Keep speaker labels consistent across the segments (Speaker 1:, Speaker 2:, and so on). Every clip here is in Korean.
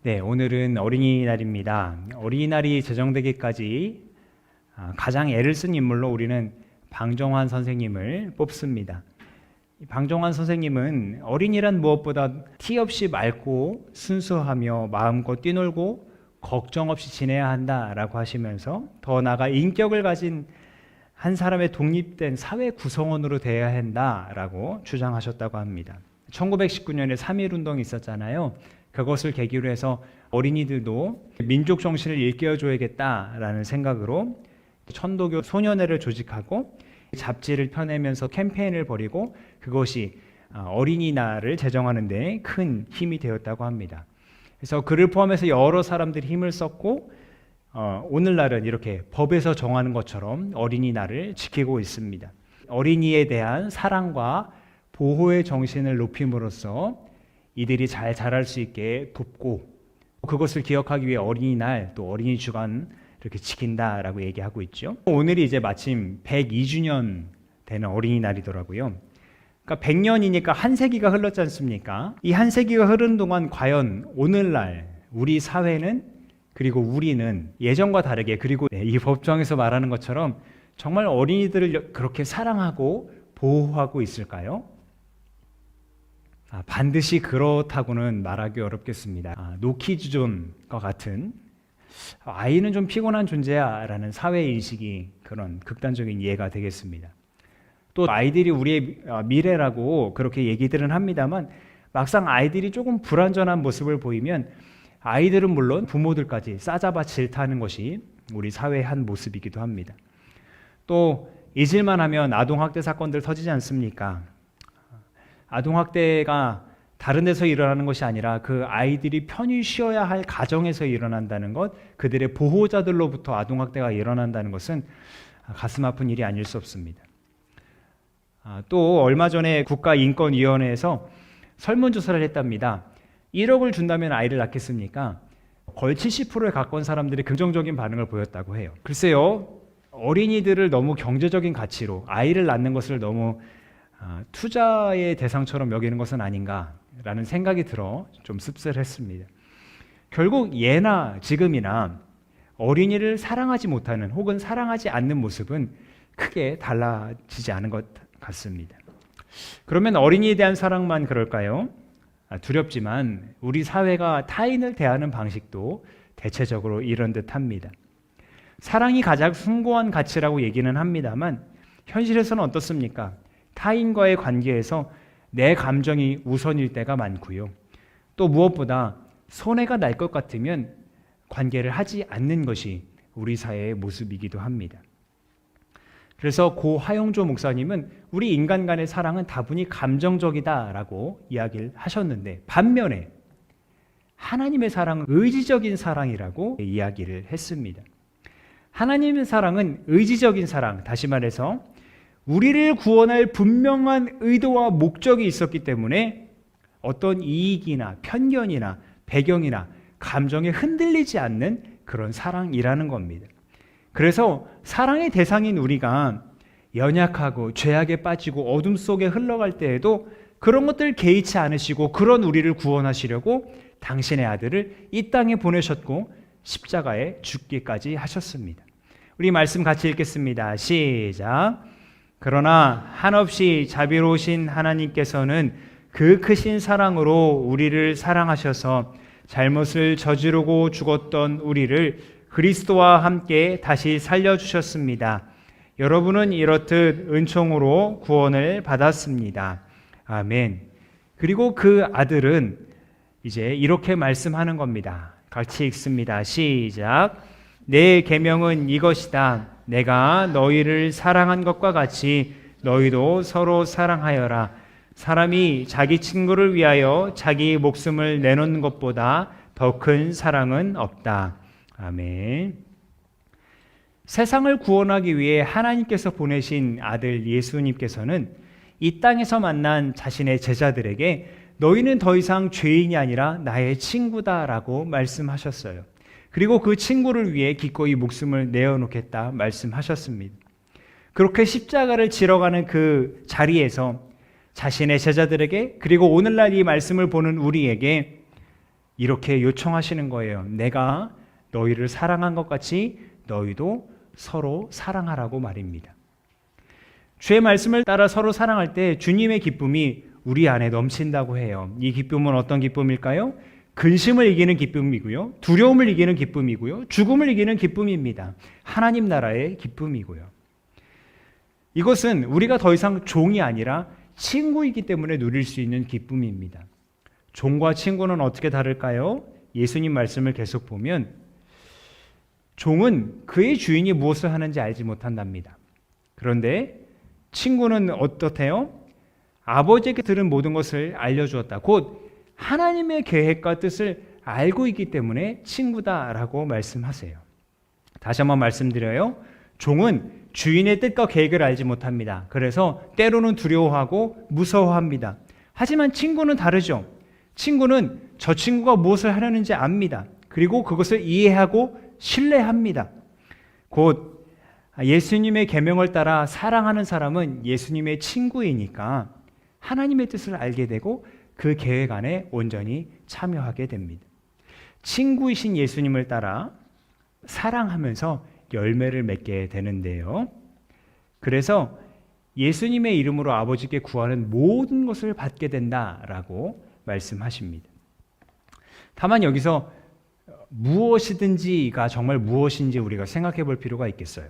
Speaker 1: 네, 오늘은 어린이날입니다. 어린이날이 제정되기까지 가장 애를 쓴 인물로 우리는 방정환 선생님을 뽑습니다. 방정환 선생님은 어린이란 무엇보다 티 없이 맑고 순수하며 마음껏 뛰놀고 걱정 없이 지내야 한다라고 하시면서 더 나아가 인격을 가진 한 사람의 독립된 사회 구성원으로 되어야 한다라고 주장하셨다고 합니다. 1919년에 3.1운동이 있었잖아요. 그것을 계기로 해서 어린이들도 민족 정신을 일깨워줘야겠다라는 생각으로 천도교 소년회를 조직하고 잡지를 펴내면서 캠페인을 벌이고 그것이 어린이날을 제정하는 데 큰 힘이 되었다고 합니다. 그래서 그를 포함해서 여러 사람들이 힘을 썼고 오늘날은 이렇게 법에서 정하는 것처럼 어린이날을 지키고 있습니다. 어린이에 대한 사랑과 보호의 정신을 높임으로써 이들이 잘 자랄 수 있게 돕고 그것을 기억하기 위해 어린이날 또 어린이 주간 이렇게 지킨다라고 얘기하고 있죠. 오늘이 이제 마침 102주년 되는 어린이날이더라고요. 그러니까 100년이니까 한 세기가 흘렀지 않습니까? 이 한 세기가 흐른 동안 과연 오늘날 우리 사회는 그리고 우리는 예전과 다르게 그리고 이 법정에서 말하는 것처럼 정말 어린이들을 그렇게 사랑하고 보호하고 있을까요? 반드시 그렇다고는 말하기 어렵겠습니다. 노키즈존과 같은 아이는 좀 피곤한 존재야 라는 사회인식이 그런 극단적인 예가 되겠습니다. 또 아이들이 우리의 미래라고 그렇게 얘기들은 합니다만 막상 아이들이 조금 불완전한 모습을 보이면 아이들은 물론 부모들까지 싸잡아 질타하는 것이 우리 사회의 한 모습이기도 합니다. 또 잊을만 하면 아동학대 사건들 터지지 않습니까? 아동학대가 다른 데서 일어나는 것이 아니라 그 아이들이 편히 쉬어야 할 가정에서 일어난다는 것, 그들의 보호자들로부터 아동학대가 일어난다는 것은 가슴 아픈 일이 아닐 수 없습니다. 또 얼마 전에 국가인권위원회에서 설문조사를 했답니다. 1억을 준다면 아이를 낳겠습니까? 거의 70%에 가까운 사람들이 긍정적인 반응을 보였다고 해요. 글쎄요, 어린이들을 너무 경제적인 가치로 아이를 낳는 것을 너무 투자의 대상처럼 여기는 것은 아닌가라는 생각이 들어 좀 씁쓸했습니다. 결국 예나 지금이나 어린이를 사랑하지 못하는 혹은 사랑하지 않는 모습은 크게 달라지지 않은 것 같습니다. 그러면 어린이에 대한 사랑만 그럴까요? 두렵지만 우리 사회가 타인을 대하는 방식도 대체적으로 이런 듯합니다. 사랑이 가장 숭고한 가치라고 얘기는 합니다만 현실에서는 어떻습니까? 타인과의 관계에서 내 감정이 우선일 때가 많고요. 또 무엇보다 손해가 날 것 같으면 관계를 하지 않는 것이 우리 사회의 모습이기도 합니다. 그래서 고 하영조 목사님은 우리 인간 간의 사랑은 다분히 감정적이다라고 이야기를 하셨는데 반면에 하나님의 사랑은 의지적인 사랑이라고 이야기를 했습니다. 하나님의 사랑은 의지적인 사랑, 다시 말해서 우리를 구원할 분명한 의도와 목적이 있었기 때문에 어떤 이익이나 편견이나 배경이나 감정에 흔들리지 않는 그런 사랑이라는 겁니다. 그래서 사랑의 대상인 우리가 연약하고 죄악에 빠지고 어둠 속에 흘러갈 때에도 그런 것들 개의치 않으시고 그런 우리를 구원하시려고 당신의 아들을 이 땅에 보내셨고 십자가에 죽기까지 하셨습니다. 우리 말씀 같이 읽겠습니다. 시작. 그러나 한없이 자비로우신 하나님께서는 그 크신 사랑으로 우리를 사랑하셔서 잘못을 저지르고 죽었던 우리를 그리스도와 함께 다시 살려주셨습니다. 여러분은 이렇듯 은총으로 구원을 받았습니다. 아멘. 그리고 그 아들은 이제 이렇게 말씀하는 겁니다. 같이 읽습니다. 시작. 내 계명은 이것이다. 내가 너희를 사랑한 것과 같이 너희도 서로 사랑하여라. 사람이 자기 친구를 위하여 자기 목숨을 내놓는 것보다 더 큰 사랑은 없다. 아멘. 세상을 구원하기 위해 하나님께서 보내신 아들 예수님께서는 이 땅에서 만난 자신의 제자들에게 너희는 더 이상 죄인이 아니라 나의 친구다라고 말씀하셨어요. 그리고 그 친구를 위해 기꺼이 목숨을 내어놓겠다 말씀하셨습니다. 그렇게 십자가를 지러가는 그 자리에서 자신의 제자들에게 그리고 오늘날 이 말씀을 보는 우리에게 이렇게 요청하시는 거예요. 내가 너희를 사랑한 것 같이 너희도 서로 사랑하라고 말입니다. 주의 말씀을 따라 서로 사랑할 때 주님의 기쁨이 우리 안에 넘친다고 해요. 이 기쁨은 어떤 기쁨일까요? 근심을 이기는 기쁨이고요. 두려움을 이기는 기쁨이고요. 죽음을 이기는 기쁨입니다. 하나님 나라의 기쁨이고요. 이것은 우리가 더 이상 종이 아니라 친구이기 때문에 누릴 수 있는 기쁨입니다. 종과 친구는 어떻게 다를까요? 예수님 말씀을 계속 보면 종은 그의 주인이 무엇을 하는지 알지 못한답니다. 그런데 친구는 어떻대요? 아버지에게 들은 모든 것을 알려주었다. 곧 하나님의 계획과 뜻을 알고 있기 때문에 친구다라고 말씀하세요. 다시 한번 말씀드려요. 종은 주인의 뜻과 계획을 알지 못합니다. 그래서 때로는 두려워하고 무서워합니다. 하지만 친구는 다르죠. 친구는 저 친구가 무엇을 하려는지 압니다. 그리고 그것을 이해하고 신뢰합니다. 곧 예수님의 계명을 따라 사랑하는 사람은 예수님의 친구이니까 하나님의 뜻을 알게 되고 그 계획 안에 온전히 참여하게 됩니다. 친구이신 예수님을 따라 사랑하면서 열매를 맺게 되는데요. 그래서 예수님의 이름으로 아버지께 구하는 모든 것을 받게 된다라고 말씀하십니다. 다만 여기서 무엇이든지가 정말 무엇인지 우리가 생각해 볼 필요가 있겠어요.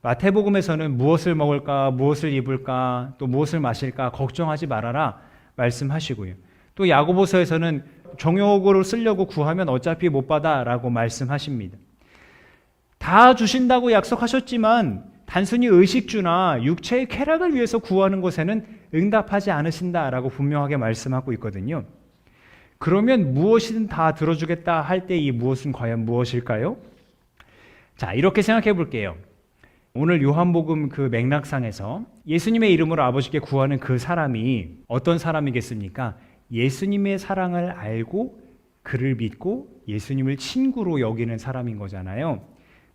Speaker 1: 마태복음에서는 무엇을 먹을까, 무엇을 입을까, 또 무엇을 마실까 걱정하지 말아라 말씀하시고요. 또 야고보서에서는 정욕으로 쓰려고 구하면 어차피 못 받아라고 말씀하십니다. 다 주신다고 약속하셨지만 단순히 의식주나 육체의 쾌락을 위해서 구하는 것에는 응답하지 않으신다라고 분명하게 말씀하고 있거든요. 그러면 무엇이든 다 들어주겠다 할 때 이 무엇은 과연 무엇일까요? 자, 이렇게 생각해 볼게요. 오늘 요한복음 그 맥락상에서 예수님의 이름으로 아버지께 구하는 그 사람이 어떤 사람이겠습니까? 예수님의 사랑을 알고 그를 믿고 예수님을 친구로 여기는 사람인 거잖아요.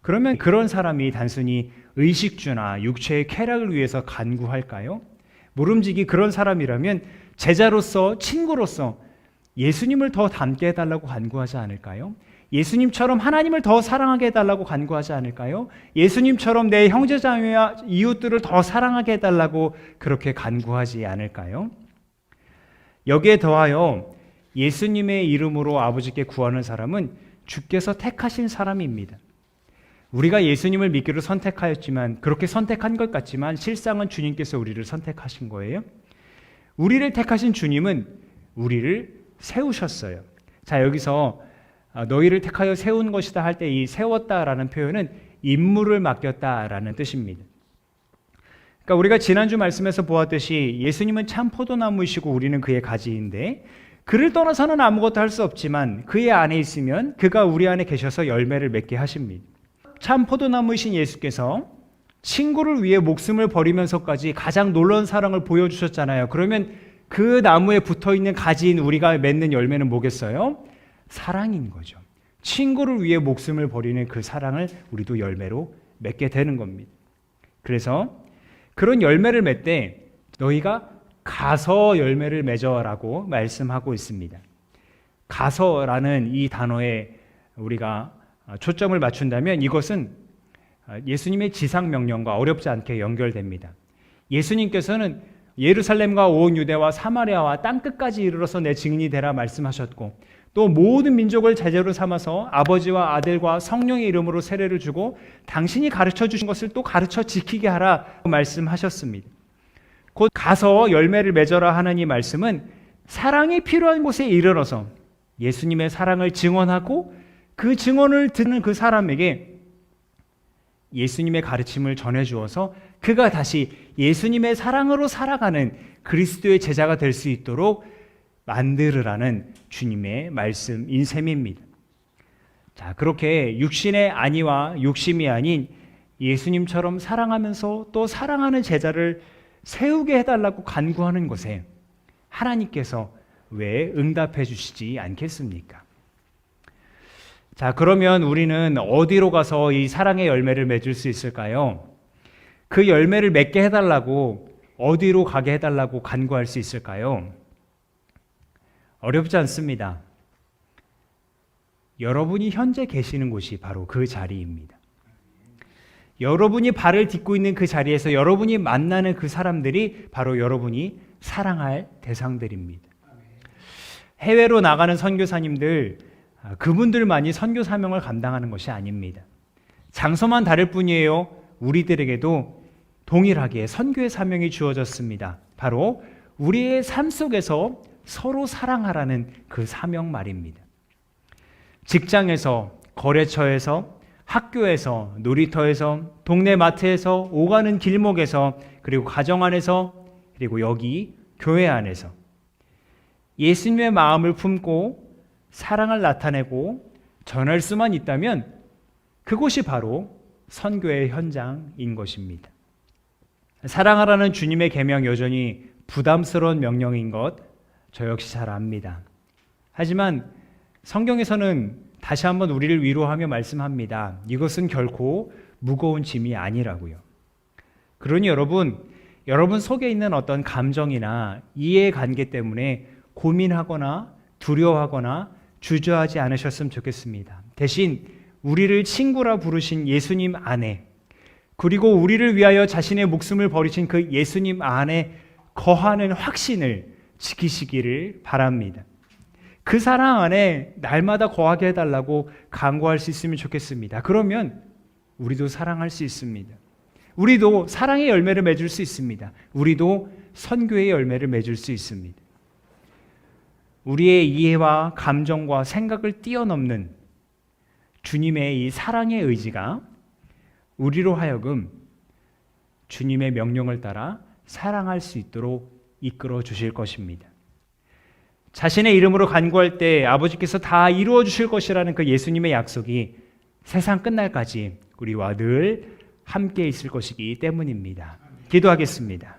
Speaker 1: 그러면 그런 사람이 단순히 의식주나 육체의 쾌락을 위해서 간구할까요? 모름지기 그런 사람이라면 제자로서 친구로서 예수님을 더 닮게 해달라고 간구하지 않을까요? 예수님처럼 하나님을 더 사랑하게 해달라고 간구하지 않을까요? 예수님처럼 내 형제자매와 이웃들을 더 사랑하게 해달라고 그렇게 간구하지 않을까요? 여기에 더하여 예수님의 이름으로 아버지께 구하는 사람은 주께서 택하신 사람입니다. 우리가 예수님을 믿기로 선택하였지만 그렇게 선택한 것 같지만 실상은 주님께서 우리를 선택하신 거예요. 우리를 택하신 주님은 우리를 세우셨어요. 자, 여기서 너희를 택하여 세운 것이다 할 때 이 세웠다라는 표현은 임무를 맡겼다라는 뜻입니다. 그러니까 우리가 지난주 말씀에서 보았듯이 예수님은 참 포도나무이시고 우리는 그의 가지인데 그를 떠나서는 아무것도 할 수 없지만 그의 안에 있으면 그가 우리 안에 계셔서 열매를 맺게 하십니다. 참 포도나무이신 예수께서 친구를 위해 목숨을 버리면서까지 가장 놀라운 사랑을 보여주셨잖아요. 그러면 그 나무에 붙어있는 가지인 우리가 맺는 열매는 뭐겠어요? 사랑인 거죠. 친구를 위해 목숨을 버리는 그 사랑을 우리도 열매로 맺게 되는 겁니다. 그래서 그런 열매를 맺되 너희가 가서 열매를 맺어라고 말씀하고 있습니다. 가서라는 이 단어에 우리가 초점을 맞춘다면 이것은 예수님의 지상명령과 어렵지 않게 연결됩니다. 예수님께서는 예루살렘과 온 유대와 사마리아와 땅끝까지 이르러서 내 증인이 되라 말씀하셨고 또 모든 민족을 제자로 삼아서 아버지와 아들과 성령의 이름으로 세례를 주고 당신이 가르쳐 주신 것을 또 가르쳐 지키게 하라 말씀하셨습니다. 곧 가서 열매를 맺어라 하는 이 말씀은 사랑이 필요한 곳에 이르러서 예수님의 사랑을 증언하고 그 증언을 듣는 그 사람에게 예수님의 가르침을 전해주어서 그가 다시 예수님의 사랑으로 살아가는 그리스도의 제자가 될 수 있도록 만들으라는 주님의 말씀인 셈입니다. 자, 그렇게 육신의 안위와 욕심이 아닌 예수님처럼 사랑하면서 또 사랑하는 제자를 세우게 해달라고 간구하는 것에 하나님께서 왜 응답해 주시지 않겠습니까? 자, 그러면 우리는 어디로 가서 이 사랑의 열매를 맺을 수 있을까요? 그 열매를 맺게 해달라고 어디로 가게 해달라고 간구할 수 있을까요? 어렵지 않습니다. 여러분이 현재 계시는 곳이 바로 그 자리입니다. 여러분이 발을 딛고 있는 그 자리에서 여러분이 만나는 그 사람들이 바로 여러분이 사랑할 대상들입니다. 해외로 나가는 선교사님들, 그분들만이 선교 사명을 감당하는 것이 아닙니다. 장소만 다를 뿐이에요. 우리들에게도 동일하게 선교의 사명이 주어졌습니다. 바로 우리의 삶 속에서 서로 사랑하라는 그 사명 말입니다. 직장에서, 거래처에서, 학교에서, 놀이터에서, 동네 마트에서, 오가는 길목에서, 그리고 가정 안에서, 그리고 여기 교회 안에서 예수님의 마음을 품고 사랑을 나타내고 전할 수만 있다면 그곳이 바로 선교의 현장인 것입니다. 사랑하라는 주님의 계명 여전히 부담스러운 명령인 것 저 역시 잘 압니다. 하지만 성경에서는 다시 한번 우리를 위로하며 말씀합니다. 이것은 결코 무거운 짐이 아니라고요. 그러니 여러분 속에 있는 어떤 감정이나 이해관계 때문에 고민하거나 두려워하거나 주저하지 않으셨으면 좋겠습니다. 대신 우리를 친구라 부르신 예수님 안에, 그리고 우리를 위하여 자신의 목숨을 버리신 그 예수님 안에 거하는 확신을 지키시기를 바랍니다. 그 사랑 안에 날마다 거하게 해달라고 간구할 수 있으면 좋겠습니다. 그러면 우리도 사랑할 수 있습니다. 우리도 사랑의 열매를 맺을 수 있습니다. 우리도 선교의 열매를 맺을 수 있습니다. 우리의 이해와 감정과 생각을 뛰어넘는 주님의 이 사랑의 의지가 우리로 하여금 주님의 명령을 따라 사랑할 수 있도록 이끌어 주실 것입니다. 자신의 이름으로 간구할 때 아버지께서 다 이루어 주실 것이라는 그 예수님의 약속이 세상 끝날까지 우리와 늘 함께 있을 것이기 때문입니다. 기도하겠습니다.